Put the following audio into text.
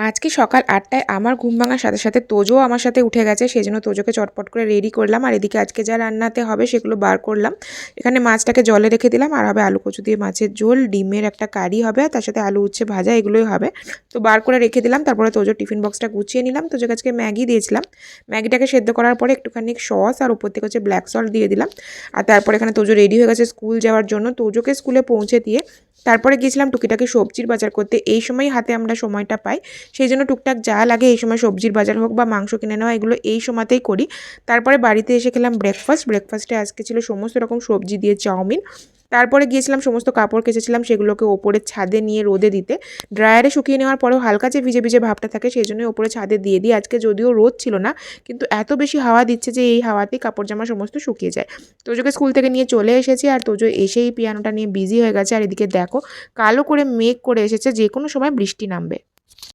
আজকে সকাল ৮টায় আমার ঘুম ভাঙার সাথে সাথে তোজও আমার সাথে উঠে গেছে। সেজন্য তোজোকে চটপট করে রেডি করলাম। আর এদিকে আজকে যা রান্নাতে হবে সেগুলো বার করলাম। এখানে মাছটাকে জলে রেখে দিলাম। আর হবে আলু কচু দিয়ে মাছের ঝোল, ডিমের একটা কারি হবে, আর তার সাথে আলু উচ্ছে ভাজা, এগুলোই হবে। তো বার করে রেখে দিলাম। তারপরে তোজোর টিফিন বক্সটা গুছিয়ে নিলাম। তোজোকে আজকে ম্যাগি দিয়েছিলাম। ম্যাগিটাকে সেদ্ধ করার পরে একটুখানি সস আর উপর থেকে হচ্ছে ব্ল্যাক সল্ট দিয়ে দিলাম। আর তারপরে এখানে তোজো রেডি হয়ে গেছে স্কুল যাওয়ার জন্য। তোজোকে স্কুলে পৌঁছে দিয়ে তারপরে গিয়েছিলাম টুকিটাকি সবজির বাজার করতে। এই সময়ই হাতে আমরা সময়টা পাই, সেই জন্য টুকটাক যা লাগে এই সময় সবজির বাজার হোক বা মাংস কিনে নেওয়া, এগুলো এই সময়তেই করি। তারপরে বাড়িতে এসে খেলাম ব্রেকফাস্টে আজকে ছিল সমস্ত রকম সবজি দিয়ে চাউমিন। তারপরে গিয়েছিলাম সমস্ত কাপড় কেচেছিলাম সেগুলোকে ওপরে ছাদে নিয়ে রোদে দিতে। ড্রায়ারে শুকিয়ে নেওয়ার পরেও হালকা যে ভিজে ভিজে ভাবটা থাকে সেই জন্যই ওপরে ছাদে দিয়ে দিই। আজকে যদিও রোদ ছিল না, কিন্তু এত বেশি হাওয়া দিচ্ছে যে এই হাওয়াতেই কাপড় জামা সমস্ত শুকিয়ে যায়। তোজোকে স্কুল থেকে নিয়ে চলে এসেছি, আর তোজো এসেই পিয়ানোটা নিয়ে বিজি হয়ে গেছে। আর এদিকে দেখো, কালো করে মেঘ করে এসেছে, যে কোনো সময় বৃষ্টি নামবে।